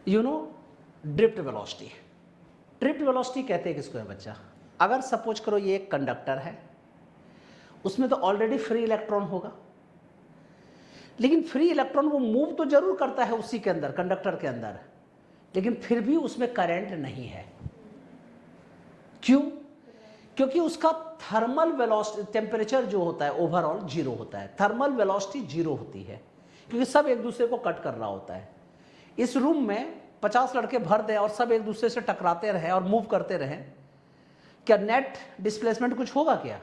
You know drift velocity. Drift velocity कहते हैं किसको है बच्चा? अगर सपोज करो ये एक कंडक्टर है, उसमें तो ऑलरेडी फ्री इलेक्ट्रॉन होगा, लेकिन फ्री इलेक्ट्रॉन वो मूव तो जरूर करता है उसी के अंदर, कंडक्टर के अंदर, लेकिन फिर भी उसमें करंट नहीं है। क्यों? क्योंकि उसका थर्मल वेलोसिटी, टेम्परेचर जो होता है ओवरऑल जीरो होता है, थर्मल वेलोसिटी जीरो होती है, क्योंकि सब एक दूसरे को कट कर रहा होता है। इस रूम में 50 लड़के भर दें और सब एक दूसरे से टकराते रहें और मूव करते रहें, क्या नेट डिस्प्लेसमेंट कुछ होगा क्या?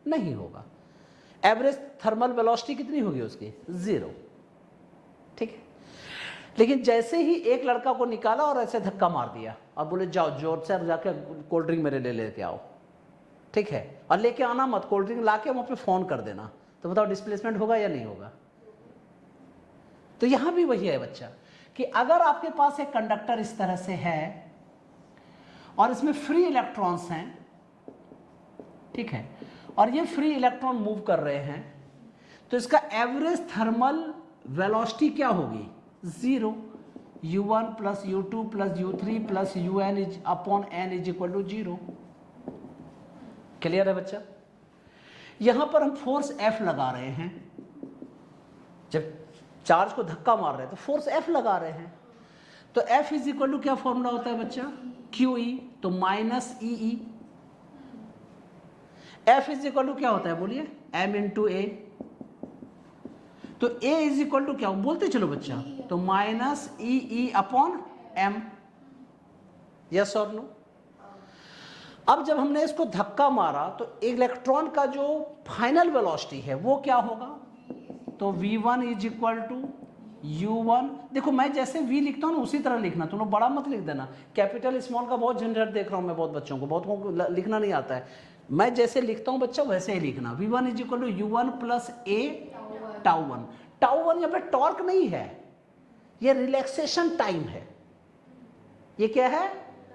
नहीं होगा। एवरेज थर्मल वेलोसिटी कितनी होगी उसकी? जीरो। ठीक है। लेकिन जैसे ही एक लड़का को निकाला और ऐसे धक्का मार दिया और बोले जाओ जोर से जाके कोल्ड ड्रिंक मेरे लिए लेके आओ, ठीक है, और लेके आना मत, कोल्ड ड्रिंक लाके वहां पे फोन कर देना, तो बताओ डिस्प्लेसमेंट होगा या नहीं होगा? तो यहां भी वही है बच्चा कि अगर आपके पास एक कंडक्टर इस तरह से है और इसमें फ्री इलेक्ट्रॉन्स हैं, ठीक है, और ये फ्री इलेक्ट्रॉन मूव कर रहे हैं, तो इसका एवरेज थर्मल वेलोसिटी क्या होगी? Zero. u1 plus u2 plus u3 plus un is upon n is equal to zero. Clear है बच्चा? यहां पर हम फोर्स F लगा रहे हैं, जब चार्ज को धक्का मार रहे हैं तो फोर्स F लगा रहे हैं, तो F इज इक्वल टू क्या फॉर्मूला होता है बच्चा? QE, तो minus EE। F is equal to क्या होता है बोलिए? M इंटू A, तो A इज इक्वल टू क्या बोलते चलो बच्चा? तो minus EE upon M। Yes और नो? अब जब हमने इसको धक्का मारा तो इलेक्ट्रॉन का जो फाइनल वेलोसिटी है वो क्या होगा? तो V1 is equal to U1। देखो मैं जैसे V लिखता हूँ ना उसी तरह लिखना, तुम लोग बड़ा मत लिख देना। कैपिटल स्मॉल का बहुत झंझट देख रहा हूँ मैं, बहुत बच्चों को, बहुत को लिखना नहीं आता है। मैं जैसे लिखता हूँ बच्चा वैसे ही लिखना। V1 is equal to U1 plus A tau. Tau यहाँ पे टॉर्क नहीं है, ये रिलैक्सेशन टाइम है। ये क्या है?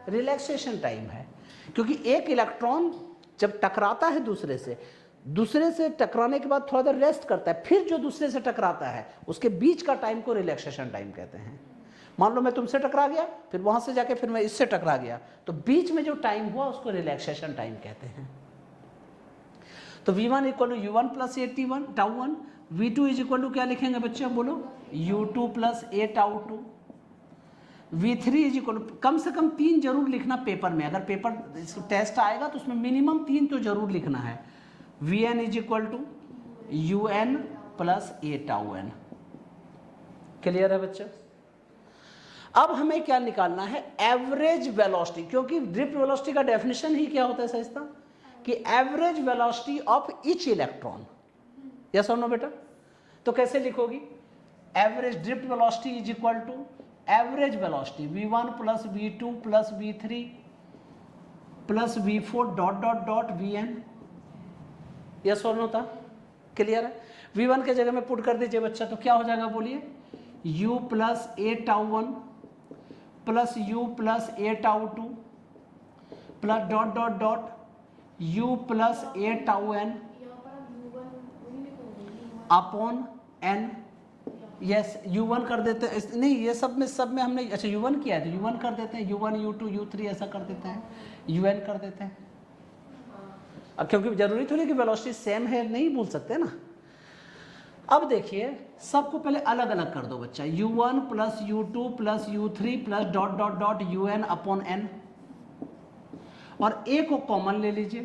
रिलैक्सेशन टाइम है, क्योंकि एक इलेक्ट्रॉन जब टकराता है दूसरे से टकराने के बाद थोड़ा देर रेस्ट करता है, फिर जो दूसरे से टकराता है उसके बीच का टाइम को रिलैक्सेशन टाइम कहते हैं। मान लो मैं तुमसे टकरा गया, फिर वहां से जाके फिर मैं इससे टकरा गया, तो बीच में जो टाइम हुआ उसको रिलैक्सेशन टाइम कहते हैं। तो V1 equal to U1 plus A tau. V2 is equal to क्या लिखेंगे बच्चे बोलो? U2 plus A tau. V3 is equal to, कम से कम 3 जरूर लिखना पेपर में, अगर पेपर टेस्ट आएगा तो उसमें मिनिमम 3 तो जरूर लिखना है। Vn is equal to UN plus A tau n। Clear है बच्चा? अब हमें क्या निकालना है? एवरेज वेलोसिटी, क्योंकि ड्रिफ्ट वेलोसिटी का डेफिनेशन ही क्या होता है सहिस्ता? कि average velocity of each electron. Yes और नो बेटा? तो कैसे लिखोगी? Average drift velocity is equal to average velocity V1 plus V2 plus V3 plus V4 dot dot dot Vn। Yes और नो था? क्लियर है? V1 के जगह में पुट कर दीजिए बच्चा, तो क्या हो जाएगा बोलिए? U plus A tau plus U plus A tau plus dot dot dot U plus A tau n upon n। Yes, U1 कर देते हैं, नहीं ये सब में हमने अच्छा U1 किया है तो U1 कर देते हैं, U1 U2 U3 ऐसा कर देते हैं, UN कर देते हैं। अब क्योंकि जरूरी थोड़ी कि वेलोसिटी सेम है, नहीं बोल सकते ना। अब देखिए सबको पहले अलग अलग कर दो बच्चा। U1 plus U2 plus U3 plus dot dot dot UN upon n, और A को कॉमन ले लीजिए,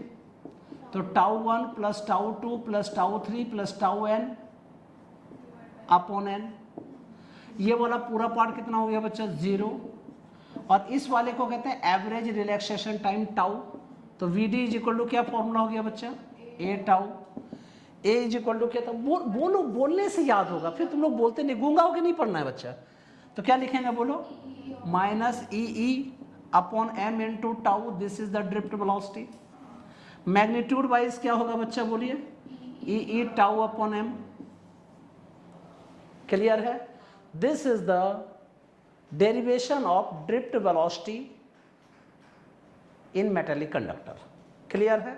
तो tau one plus tau two plus tau three plus tau n upon n। ये वाला पूरा पार्ट कितना हो गया बच्चा? 0। और इस वाले को कहते हैं एवरेज रिलैक्सेशन टाइम टाउ। तो Vd इज इक्वल टू क्या फॉर्मूला हो गया बच्चा? A tau. A is equal to क्या था? बोलो, बोलने से याद होगा, फिर तुम लोग बोलते नहीं, गूंगा होके नहीं पढ़ना है बच्चा। तो क्या लिखेंगे बोलो? Minus EE upon M into tau, this is the drift velocity. Magnitude wise क्या होगा बच्चा बोलिए? EE tau upon M। Clear है? This is the derivation of drift velocity in metallic conductor. Clear है?